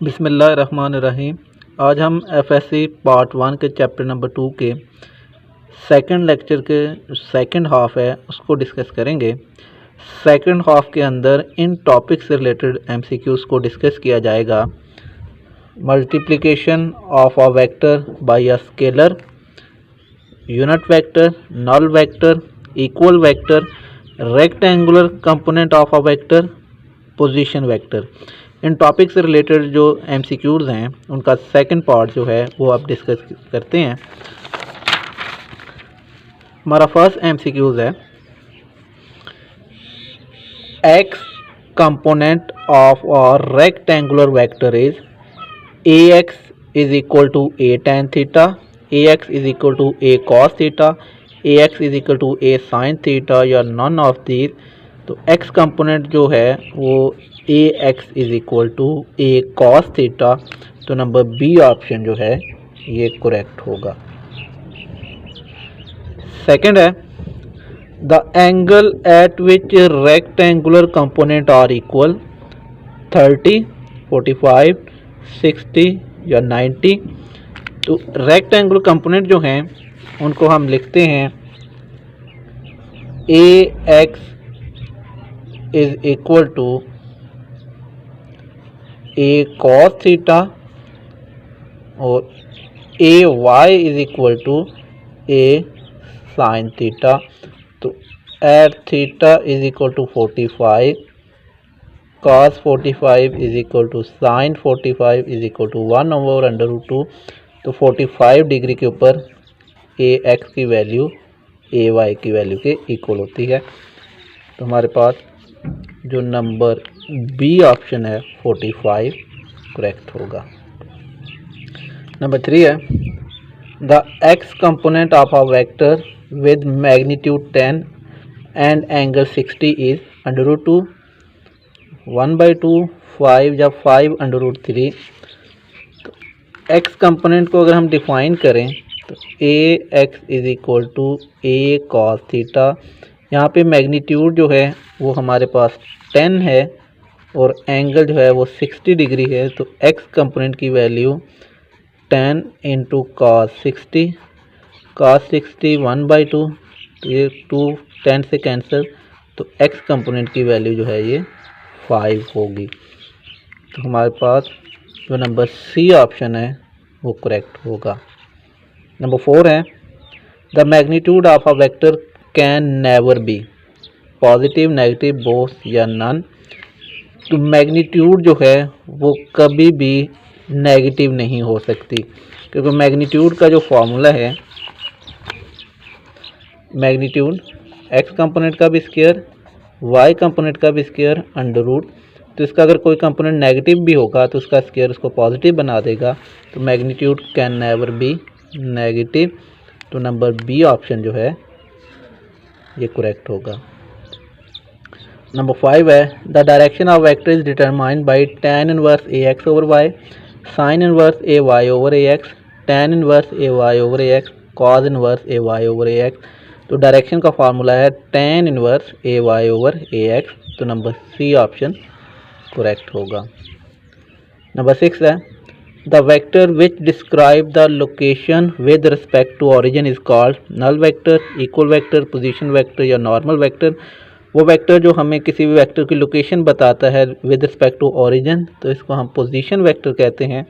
बिस्मिल्लाहिर्रहमानिर्रहीम। आज हम एफएससी पार्ट 1 के चैप्टर नंबर 2 के सेकंड लेक्चर के सेकंड हाफ है उसको डिस्कस करेंगे। सेकंड हाफ के अंदर इन टॉपिक से रिलेटेड एमसीक्यूज को डिस्कस किया जाएगा। Multiplication of a vector by a scalar, unit vector, null vector, equal vector, rectangular component of a vector, position vector. इन टॉपिक से रिलेटेड जो एमसीक्यूज हैं उनका सेकंड पार्ट जो है वो आप डिस्कस करते हैं। हमारा फर्स्ट एमसीक्यूज है एक्स कंपोनेंट ऑफ और rectangular vector is A x is equal to A tan theta, A x is equal to A cos theta, A x is equal to A sine theta या none of these. तो x component जो है वो A x is equal to A cos theta. तो number B option जो है ये correct होगा। सेकंड है the angle eight which rectangular component are equal 30, 45, 60 या 90। तो रेक्टेंगुलर कंपोनेंट जो हैं उनको हम लिखते हैं A x is equal to A cos theta और A y is equal to A sine theta. तो at theta is equal to 45, cos 45 is equal to sine 45 is equal to 1/√2। तो 45 degree के ऊपर ए एक्स की value A y की value के equal होती है। तो हमारे पास जो नंबर बी ऑप्शन है 45 करेक्ट होगा। नंबर 3 है the x component of a vector with magnitude 10 and angle 60 is √2, 1/2, 5 या 5/3। तो एक्स कंपोनेंट को अगर हम डिफाइन करें तो A x is equal to A cos theta. यहाँ पे मैग्नीट्यूड जो है वो हमारे पास 10 है और एंगल जो है वो 60 डिग्री है। तो एक्स कंपोनेंट की वैल्यू 10 इंटू कॉस 60, कॉस 60 1/2। तो ये 2 10 से कैंसिल, तो एक्स कंपोनेंट की वैल्यू जो है ये 5 होगी। तो हमारे पास जो नंबर सी ऑप्शन है वो करेक्ट होगा। नंबर 4 है the magnitude of a vector can never B positive, negative, both या नन। तो मैग्नीट्यूड जो है वो कभी भी नेगेटिव नहीं हो सकती, क्योंकि मैग्नीट्यूड का जो फॉर्मूला है मैग्नीट्यूड एक्स कंपोनेंट का भी स्क्वायर, वाई कंपोनेंट का भी स्क्वायर √। तो इसका अगर कोई कंपोनेंट नेगेटिव भी होगा तो उसका स्क्वायर उसको पॉजिटिव बना देगा। तो magnitude can never be negative. तो नंबर बी ऑप्शन जो है ये करेक्ट होगा। नंबर 5 है the direction of vector is determined by tan inverse A X over Y, sine inverse A Y over A X, tan inverse A Y over A X, cos inverse A Y over A X. तो direction का formula है tan inverse A Y over A X. तो number C option correct होगा। Number 6 है the vector which describe the location with respect to origin is called null vector, equal vector, position vector या normal vector. वो vector जो हमें किसी भी vector की लोकेशन बताता है विद रिस्पेक्ट टू ऑरिजिन, तो इसको हम पोजीशन वेक्टर कहते हैं।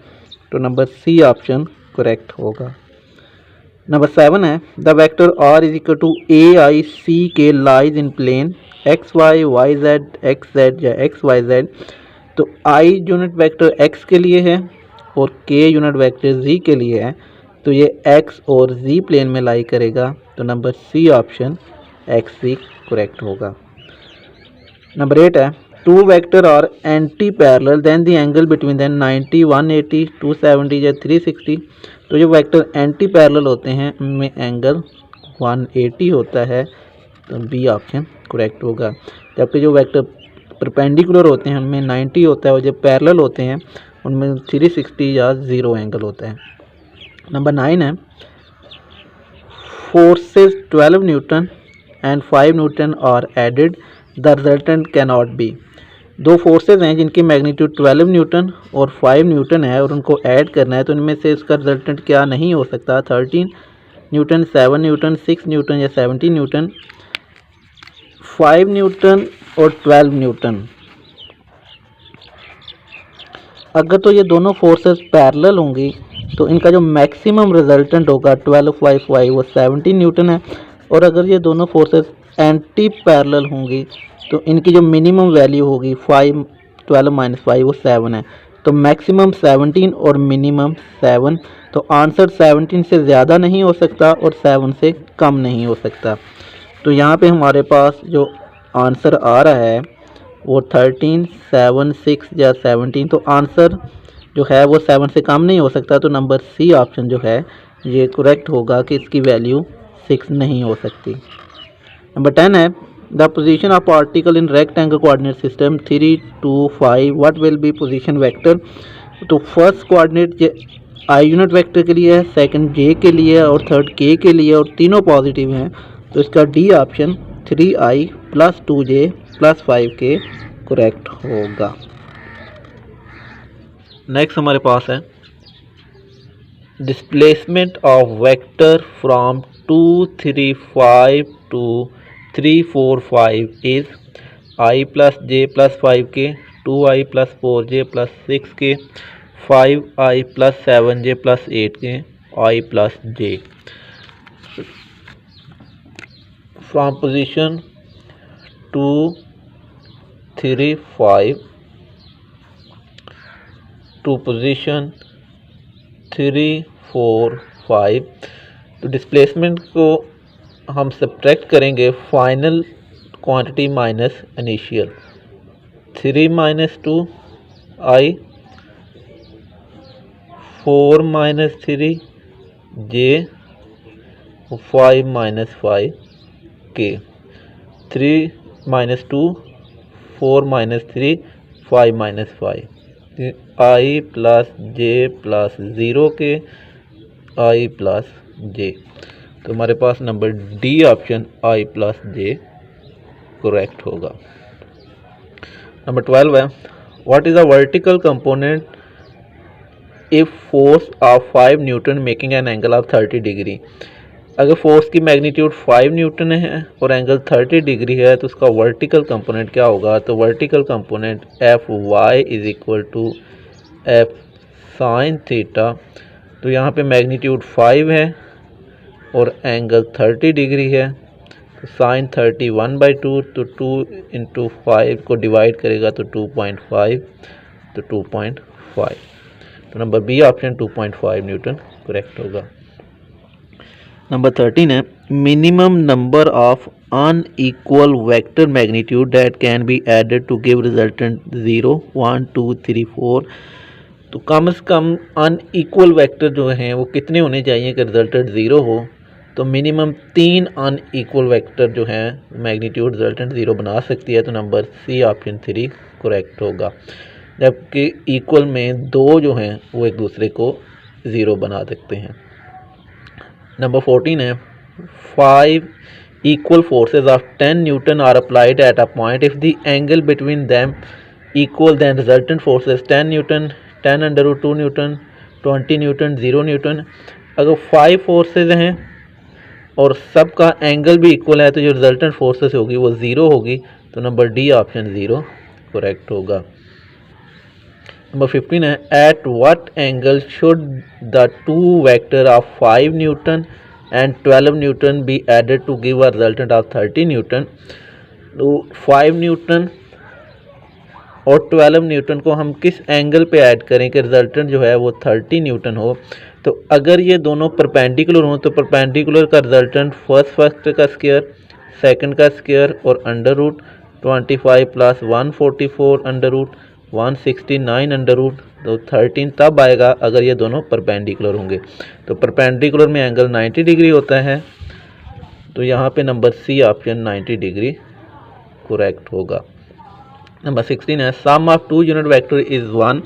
तो नंबर सी ऑप्शन करेक्ट होगा। नंबर 7 है the vector r is equal to A i C के lies in plane x y, y z, x z या एक्स वाई जेड। तो आई यूनिट वेक्टर एक्स के लिए है और के यूनिट वेक्टर जी के लिए है। तो ये एक्स और जी प्लेन में लाई करेगा। तो number C option X C correct होगा। नंबर 8 है two vector are anti parallel then the angle between then 90, 180, 270 या 360। तो जो वेक्टर एंटी पैरेलल होते हैं उनमें एंगल 180 होता है। तो बी ऑप्शन करेक्ट होगा। जबकि जो वेक्टर परपेंडिकुलर होते हैं उनमें 90 होता है और जो पैरेलल होते हैं उनमें 360 या 0 एंगल होता है। नंबर 9 है forces 12 newton and 5 newton are added, the resultant cannot be. दो फोर्सेज हैं जिनकी मैग्नीट्यूड 12 न्यूटन और 5 न्यूटन है और उनको ऐड करना है, तो इनमें से इसका रिजल्टेंट क्या नहीं हो सकता? 13 न्यूटन, 7 न्यूटन, 6 न्यूटन या 17 न्यूटन, 5 न्यूटन और 12 न्यूटन। अगर तो ये दोनों फोर्सेस पैरेलल होंगी तो इनका जो मैक्सिमम रिजल्टेंट होगा 12/5 वो 17 न्यूटन है, और अगर ये दोनों फोर्सेस एंटी पैरेलल होंगी तो इनकी जो मिनिमम वैल्यू होगी 5 12 - 5 वो 7 है। तो मैक्सिमम 17 और मिनिमम 7, तो आंसर 17 से ज़्यादा नहीं हो सकता और 7 से कम नहीं हो सकता। तो यहाँ पे हमारे पास जो आंसर आ रहा है वो 13, 7, 6 या 17, तो आंसर जो है वो 7 से कम नहीं हो सकता। तो नंबर सी ऑप्शन जो है ये करेक्ट होगा कि इसकी वैल्यू 6 नहीं हो सकती। नंबर 10 है the position of particle in rectangle coordinate system 3, 2, 5 what will be position vector. तो first coordinate i unit vector के लिए है, सेकंड जे के लिए और थर्ड के लिए, और तीनों पॉजिटिव हैं, तो इसका D option 3i + 2j + 5k correct होगा। नेक्स्ट हमारे पास है displacement of vector from 2, 3, 5 to 3, 4, 5 is i + j + 5k, 2i + 4j + 6k, 5i + 7j + 8k, i + j। From position 2, 3, 5 to position 3, 4, 5, तो डिस्प्लेसमेंट को हम सब्ट्रैक्ट करेंगे final quantity minus initial. 3 - 2 i, 4 - 3 j, 5 - 5 k। 3 - 2 4 - 3 5 - 5, i + j + 0k, i + j। तो हमारे पास number D option i + j correct होगा। Number 12 है what is a vertical component if force of 5 newton making an angle of 30 degree. अगर force की magnitude 5 newton है और angle 30 degree है तो उसका वर्टिकल कंपोनेंट क्या होगा? तो vertical component Fy = F sin theta. तो यहाँ पे मैग्नीट्यूड 5 है और एंगल 30 डिग्री है, तो साइन 30 1/2, तो 2 × 5 को डिवाइड करेगा तो 2.5, तो 2.5। तो number B option 2.5 newton correct होगा। नंबर 13 है minimum number of unequal vector magnitude that can be added to give resultant 0, 1, 2, 3, 4। तो कम से कम अनइक्वल वेक्टर जो हैं वो कितने होने चाहिए कि रिजल्टेंट 0 हो? तो मिनिमम 3 अनइक्वल वेक्टर जो हैं मैग्नीट्यूड रिजल्टेंट 0 बना सकती है, तो नंबर सी ऑप्शन 3 करेक्ट होगा। जबकि इक्वल में 2 जो हैं वो एक दूसरे को 0 बना सकते हैं। नंबर 14 है 5 equal forces of 10 Newton are applied at a point. If the angle between them equal, then resultant forces 10 Newton, 10√2 Newton, 20 Newton, 0 Newton। अगर 5 फोर्सेज हैं और सबका एंगल भी इक्वल है तो जो रिजल्टेंट फोर्सेस होगी वो 0 होगी, तो नंबर डी ऑप्शन 0 करेक्ट होगा। नंबर 15 है at what angle should the two vector of 5 newton and 12 newton be added to give a resultant of 30 newton. तो 5 न्यूटन और 12 न्यूटन को हम किस एंगल पे ऐड करें कि रिजल्टेंट जो है वो 30 न्यूटन हो? तो अगर ये दोनों परपेंडिकुलर हों तो परपेंडिकुलर का रिजल्टेंट फर्स्ट फैक्टर का स्क्वायर, सेकंड का स्क्वायर और under root 25 + 144 under root 169 under root, तो 13 तब आएगा अगर ये दोनों परपेंडिकुलर होंगे। तो परपेंडिकुलर में एंगल 90 डिग्री होता है, तो यहाँ पे number C option 90 degree correct होगा। नंबर 16 है sum of 2 unit vector is 1,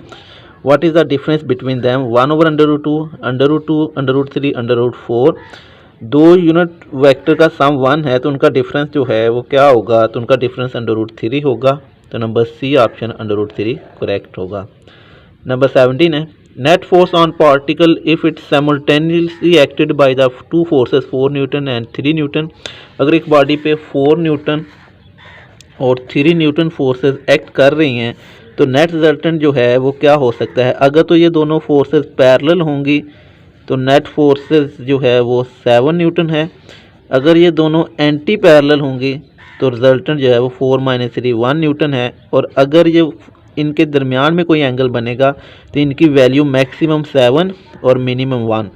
what is the difference between them? 1/√2, √2, √3, √4। 2 unit vector का सम 1 है तो उनका डिफरेंस जो है वो क्या होगा? तो उनका डिफरेंस √3 होगा। तो नंबर सी ऑप्शन √3 करेक्ट होगा। नंबर 17 है net force on particle if it simultaneously acted by the two forces 4 Newton and 3 Newton. अगर एक बॉडी पे 4 न्यूटन और 3 न्यूटन फोर्सेस एक्ट कर रही हैं तो नेट रिजल्टेंट जो है वो क्या हो सकता है। अगर तो ये दोनों फोर्सेस पैरेलल होंगी तो नेट फोर्सेस जो है वो 7 न्यूटन है। अगर ये दोनों एंटी पैरेलल होंगी तो रिजल्टेंट जो है वो 4 - 3 1 न्यूटन है। और अगर ये इनके दरमियान में कोई एंगल बनेगा तो इनकी वैल्यू मैक्सिमम 7 और मिनिमम 1,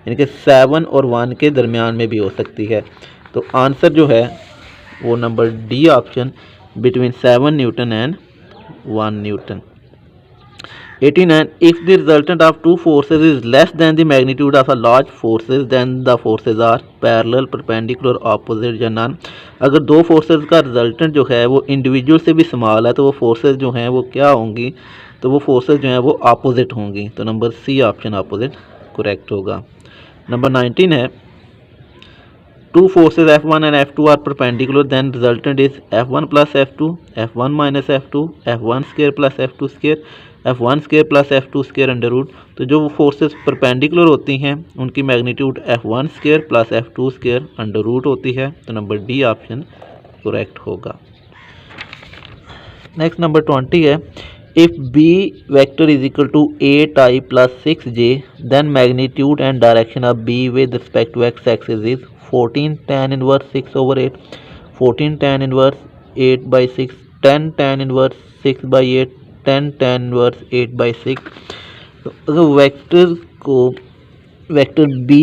इनके 7 और 1 के दरमियान में भी हो सकती है। तो आंसर जो है वो number D option between 7 newton and 1 newton. 89 if the resultant of two forces is less than the magnitude of a large forces then the forces are parallel perpendicular opposite या नॉन। अगर दो forces का resultant जो है वो individual से भी small है तो वो फोर्सेज जो हैं वो क्या होंगी, तो वो फोर्सेज जो हैं वो ऑपोजिट होंगी। तो number C option opposite correct होगा। नंबर 19 है two forces F1 and F2 are perpendicular, then resultant is F1 plus F2, F1 minus F2, F1 square plus F2 square, F1 square plus F2 square under root. तो जो forces perpendicular होती हैं उनकी magnitude F1 square plus F2 square under root होती है। तो number D option correct होगा। Next number 20 है if B vector is equal to 8i plus 6j then magnitude and direction of b with respect to x axis is 14 tan inverse 6 over 8, 14 tan inverse 8 by 6, 10 tan inverse 6 by 8, 10 tan inverse 8 by 6। तो अगर vector को vector b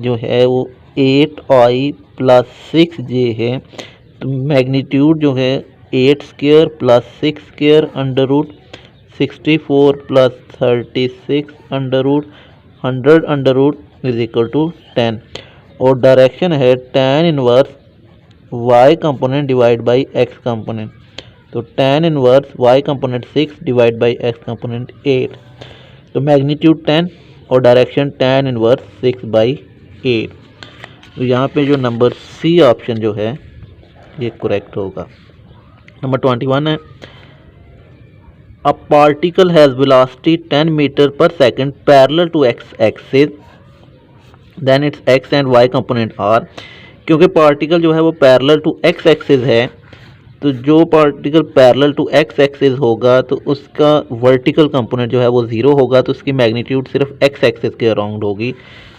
जो है वो 8i plus 6j है तो magnitude जो है 8 square plus 6 square under root 64 प्लस 36 under root 100 under root is equal to 10 और डायरेक्शन है tan inverse y component divide by x component. तो tan inverse y component 6 divide by x component 8। तो magnitude 10 और direction tan inverse 6 by 8। तो यहाँ पे जो नंबर सी ऑप्शन जो है ये करेक्ट होगा। नंबर 21 है a particle has velocity 10 metre पर second parallel to x axis then its x and y component are. क्योंकि पार्टिकल जो है वो पैरेलल टू x एक्सिस है तो जो particle parallel to x axis होगा तो उसका वर्टिकल कंपोनेंट जो है वो 0 होगा। तो उसकी मैग्नीट्यूड सिर्फ x एक्सिस के अराउंड होगी।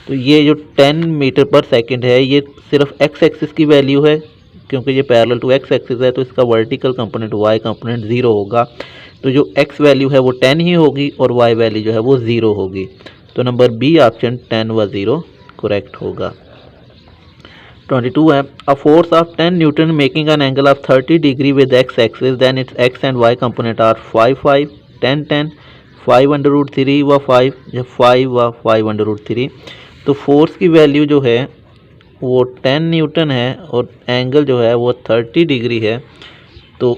तो ये जो 10 मीटर पर सेकंड है ये सिर्फ x एक्सिस की वैल्यू है क्योंकि ये पैरेलल टू x एक्सिस है तो इसका वर्टिकल कंपोनेंट y कंपोनेंट 0 होगा। तो जो x वैल्यू है वो 10 ही होगी और y वैल्यू जो है वो 0 होगी। तो नंबर बी ऑप्शन 10 व 0 करेक्ट होगा। 22 है a force of 10 newton making an angle of 30 degree with x axis then its x and y component are 5 5 10 10 5 under root 3 व 5 या 5 व 5 अंडर रूट 3। तो फोर्स की वैल्यू जो है वो 10 न्यूटन है और एंगल जो है वो 30 डिग्री है। तो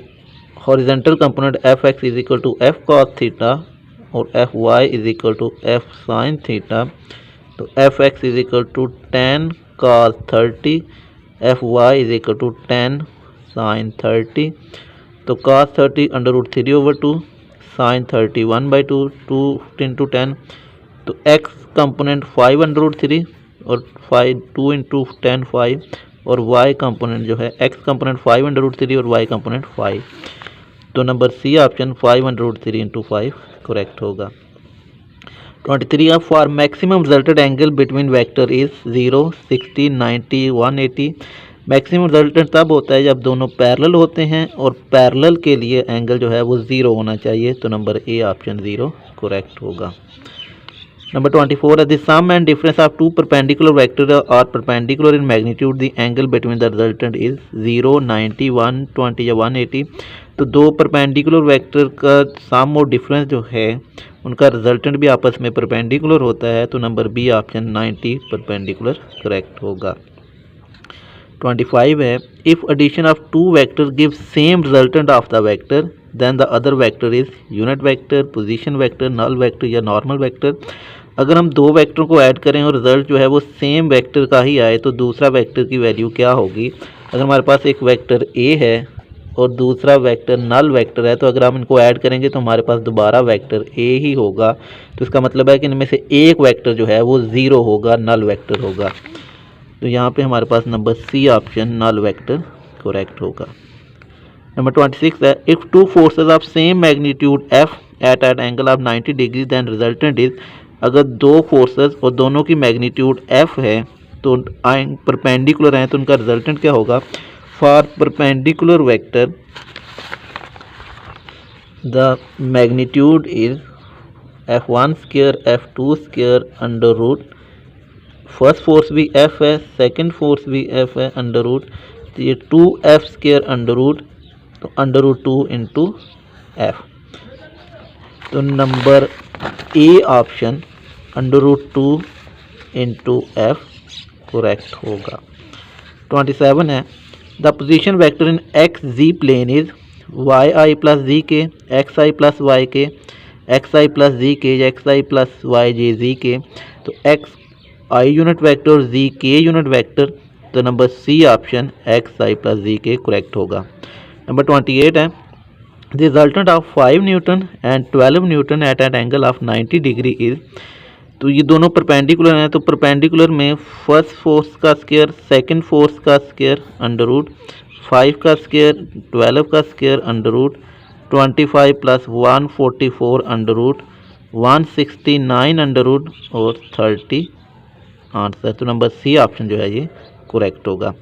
horizontal component F x is equal to F cos theta और F y is equal to F sine theta. तो F x is equal to 10 cos 30, F y is equal to 10 sine 30। तो cos 30 under root 3 over 2 sine 30 1 by 2 2 into 10। तो x component 5 under root 3 और 5 2 into 10 5 और y component जो है x component 5 under root 3 और y component 5। तो number C option 5 under root 3 into 5 correct होगा। 23 है for maximum resulted angle between vector is 0 60 90 180। Maximum resultant तब होता है जब दोनों पैरेलल होते हैं और पैरेलल के लिए एंगल जो है वो 0 होना चाहिए। तो नंबर ए ऑप्शन 0 करेक्ट होगा। नंबर 24 है the sum and difference of two perpendicular vector are perpendicular in magnitude the angle between the resultant is 0 90 120 या 180। तो दो परपेंडिकुलर वेक्टर का सम और डिफरेंस जो है उनका रिजल्टेंट भी आपस में परपेंडिकुलर होता है। तो number B option 90 perpendicular correct होगा। 25 है if addition of two vector give same resultant of the vector then the other vector is unit vector position vector null vector या नॉर्मल वेक्टर। अगर हम दो वेक्टरों को ऐड करें और रिजल्ट जो है वो सेम वेक्टर का ही आए तो दूसरा वेक्टर की वैल्यू क्या होगी। अगर हमारे पास एक वेक्टर ए है और दूसरा वेक्टर नल वेक्टर है, तो अगर हम इनको ऐड करेंगे तो हमारे पास दोबारा वेक्टर ए ही होगा। तो इसका मतलब है कि इनमें से एक वेक्टर जो है वो ज़ीरो होगा, नल वेक्टर होगा। तो यहाँ पे हमारे पास number C option null vector correct होगा। नंबर 26 है, if two forces of same magnitude F at angle of 90 degree then resultant is, अगर दो फोर्सेस और दोनों की मैग्नीट्यूड एफ है तो परपेंडिकुलर हैं, तो उनका रिजल्टेंट क्या होगा। For perpendicular vector the magnitude is f1 square f2 square under root, first force भी f है, सेकंड फोर्स भी f है, अंडर रूट, तो ये 2f स्क्वायर अंडर रूट, तो अंडर रूट 2 इंटू एफ। तो number A option under root 2 into F correct होगा। 27 है, the position vector in x z plane is y i plus z k, x i plus Y के, x i plus z k, x i plus y j z k. तो x i unit vector और z k unit vector, तो number C option x i plus z k correct होगा। Number 28 है, the resultant of 5 newton and 12 newton at an angle of 90 degree is, तो ये दोनों perpendicular हैं, तो perpendicular में फर्स्ट फोर्स का स्क्वायर, सेकंड फोर्स का स्क्वायर अंडर रूट, 5 का स्क्वायर, 12 का square under root, 25 plus 144 under root, 169 under root और 30 आंसर। तो नंबर सी ऑप्शन जो है ये करेक्ट होगा।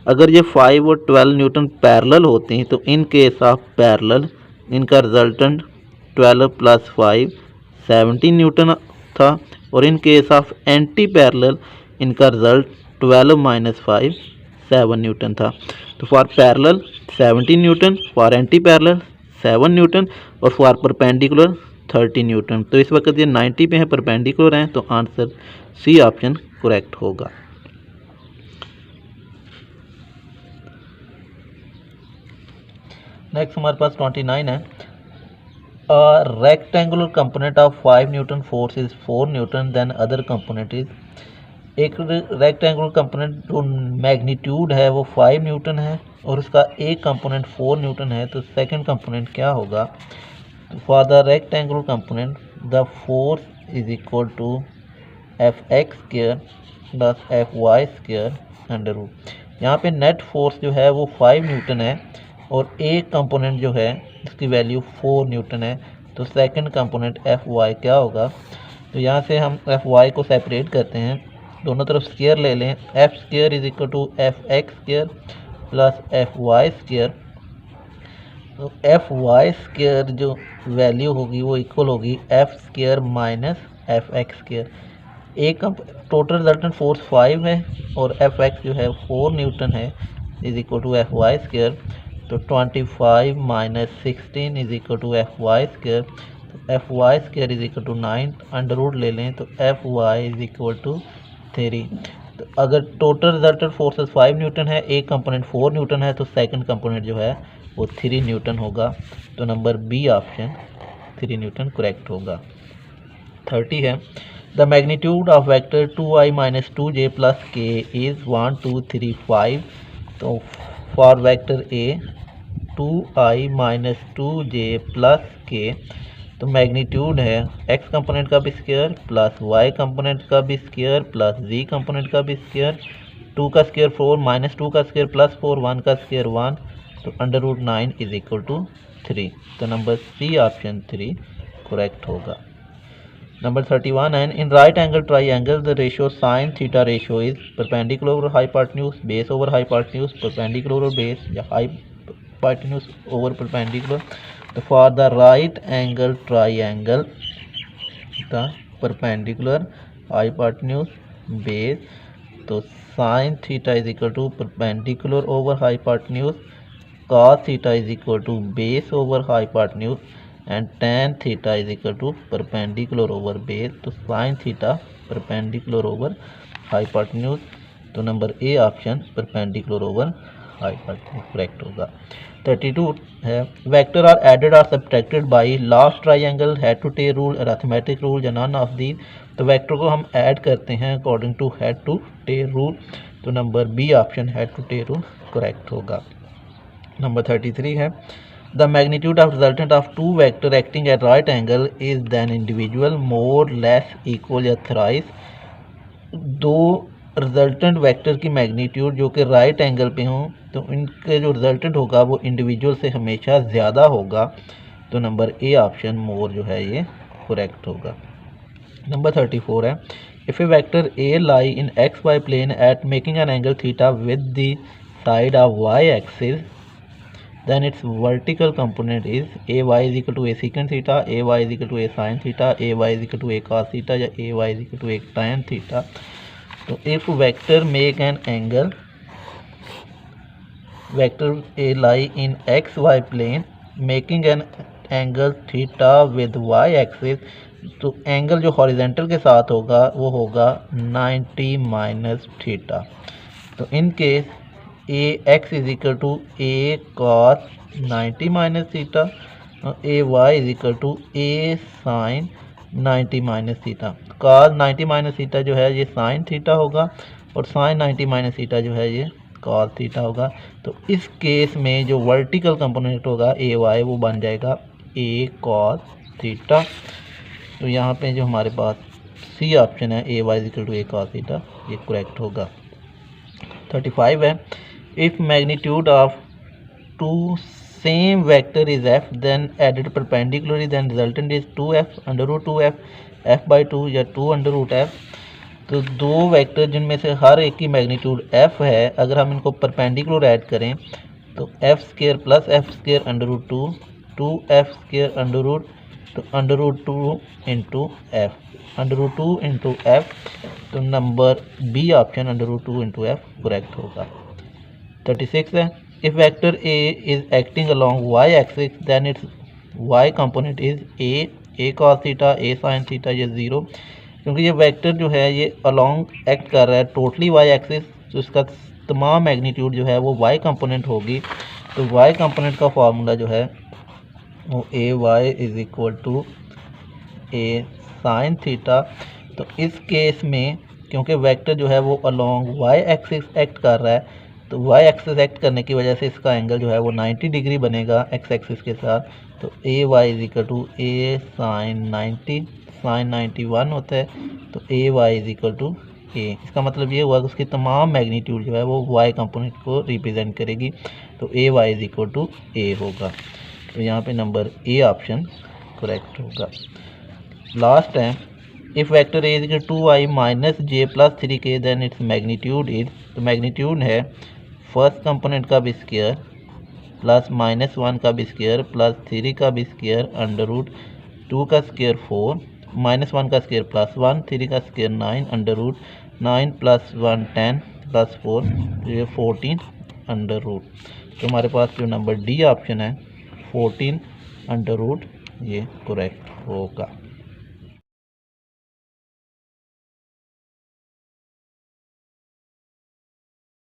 अगर ये 5 और 12 न्यूटन पैरेलल होती हैं तो इन केस ऑफ पैरेलल इनका रिजल्टेंट 12 प्लस 5 17 न्यूटन था, और in case of anti parallel इनका रिजल्ट 12 माइनस 5 7 न्यूटन था। तो for parallel 17 Newton, for anti parallel 7 Newton और फॉर परपेंडिकुलर 30 न्यूटन। तो इस वक्त ये 90 पे है, परपेंडिकुलर हैं, तो आंसर सी ऑप्शन करेक्ट होगा। नेक्स्ट हमारे पास 29 है, rectangular component of 5 newton force is 4 newton then other component is, एक रेक्टेंगुलर कंपोनेंट जो मैग्नीट्यूड है वो 5 न्यूटन है और उसका एक कंपोनेंट 4 न्यूटन है, तो सेकंड कंपोनेंट क्या होगा। For the rectangular component the force is equal to F x square plus F y square under root. यहाँ पे नेट फोर्स जो है वो 5 न्यूटन है और एक कंपोनेंट जो है इसकी वैल्यू 4 न्यूटन है, तो सेकंड कंपोनेंट एफ वाई क्या होगा। तो यहाँ से हम एफ वाई को सेपरेट करते हैं, दोनों तरफ स्क्वायर ले लें, F square is equal to F x square plus F y square. तो एफ वाई स्क्वायर जो वैल्यू होगी वो इक्वल होगी F square minus F x square. एक टोटल रिजल्टेंट फोर्स 5 है और एफ एक्स जो है 4 न्यूटन है, is equal to F y square. तो 25 minus 16 is equal to F y square, तो F y square is equal to 9, under root ले लें तो F y is equal to 3। तो अगर टोटल रिजल्टेंट फोर्सेस 5 न्यूटन है, एक कंपोनेंट 4 न्यूटन है, तो सेकंड कंपोनेंट जो है वो 3 न्यूटन होगा। तो number B option 3 newton correct होगा। 30 है, the magnitude of vector 2i minus 2j plus k is 1 2 3 5। तो for vector A 2i minus 2j plus k, तो मैग्नीट्यूड है x कंपोनेंट का भी स्क्वायर प्लस y कंपोनेंट का भी स्क्वायर प्लस z कंपोनेंट का भी स्क्वायर, 2 का स्क्वायर 4 माइनस 2 का स्क्वायर प्लस 4, 1 का स्क्वायर 1, तो under root 9 is equal to 3। तो नंबर सी ऑप्शन 3 करेक्ट होगा। नंबर 31 है, in right angle triangle the ratio sine theta ratio is perpendicular over hypotenuse, base over hypotenuse, perpendicular over base या hypotenuse over perpendicular. तो for the right angle triangle the perpendicular hypotenuse base, तो sine theta is equal to perpendicular over hypotenuse, cos theta is equal to base over hypotenuse and tan theta is equal to perpendicular over base. तो sin theta perpendicular over hypotenuse, तो number A option perpendicular over hypotenuse correct होगा। 32 है, vector are added or subtracted by last triangle, head to tail rule, arithmetic rule या none of these. तो vector को हम add करते हैं according to head to tail rule, तो number B option head to tail rule correct होगा। Number 33 है the magnitude of resultant of two vector acting at right angle is than individual more less equal या thrice. दो resultant vector की magnitude जो कि right angle पे हों तो इनके जो रिजल्टेंट होगा वो इंडिविजुअल से हमेशा ज़्यादा होगा। तो नंबर ए ऑप्शन मोर जो है ये करेक्ट होगा। नंबर 34 है if a vector A lie in x y plane at making an angle theta with the side of y axis then its vertical component is ay is equal to a secant theta, ay is equal to a sin theta, ay is equal to a cos theta या ay is equal to a tan theta। तो if vector make an angle vector a lie in xy plane making an angle theta with y axis, तो angle जो horizontal के साथ होगा वो होगा 90 minus theta. तो in case A x is equal to A cos 90 minus theta और A y is equal to A sine 90 minus theta. Cos 90 minus theta जो है ये साइन थीटा होगा और साइन 90 माइनस थीटा जो है ये कॉस थीटा होगा। तो इस केस में जो वर्टिकल कंपोनेंट होगा ए वाई वो बन जाएगा ए कॉस थीटा। तो यहाँ पे जो हमारे पास सी ऑप्शन है A y is equal to A cos theta ये करेक्ट होगा। 35 है if magnitude of two same vector is f then added perpendicularly then resultant is 2f under root 2f f by 2 या 2 under root f। तो दो vector जिनमें से हर एक की मैग्नीट्यूड f है अगर हम इनको परपेंडिकुलर ऐड करें तो f square plus f square under root 2 2f square under root तो under root 2 into F under root 2 into F. तो number B option under root 2 into F correct होगा। 36 है if vector A is acting along y axis then its y component is A cos theta A sine theta ये 0। क्योंकि ये vector जो है ये along act कर रहा है टोटली वाई एक्सिस तो इसका तमाम मैग्नीट्यूड जो है वो वाई कंपोनेंट होगी। तो वाई कंपोनेंट का फार्मूला जो है वो A y is equal to A sine theta. तो इस केस में क्योंकि वेक्टर जो है वो अलोंग वाई एक्सिस एक्ट कर रहा है तो वाई एक्सिस एक्ट करने की वजह से इसका एंगल जो है वो 90 डिग्री बनेगा एक्स एक्सिस के साथ। तो A y is equal to A sine 90 sine 91 होता है तो A y is equal to A. इसका मतलब ये हुआ कि उसकी तमाम मैग्नीट्यूड जो है वो वाई कंपोनेंट को रिप्रेजेंट करेगी। तो A y is equal to A होगा। तो यहाँ पे नंबर ए ऑप्शन करेक्ट होगा। लास्ट है if vector A is equal to i minus j plus 3k then its magnitude is. तो मैग्नीट्यूड है फर्स्ट कंपोनेंट का भी स्क्वायर प्लस -1 का भी स्क्वायर प्लस 3 का भी स्क्वायर अंडर रूट 2 का स्क्वायर 4 -1 का स्क्वायर +1 3 का स्क्वायर 9 अंडर रूट 9 + 1 10 + 4 ये 14 अंडर रूट। तो हमारे पास जो नंबर डी ऑप्शन है 14 अंडर रूट ये करेक्ट होगा।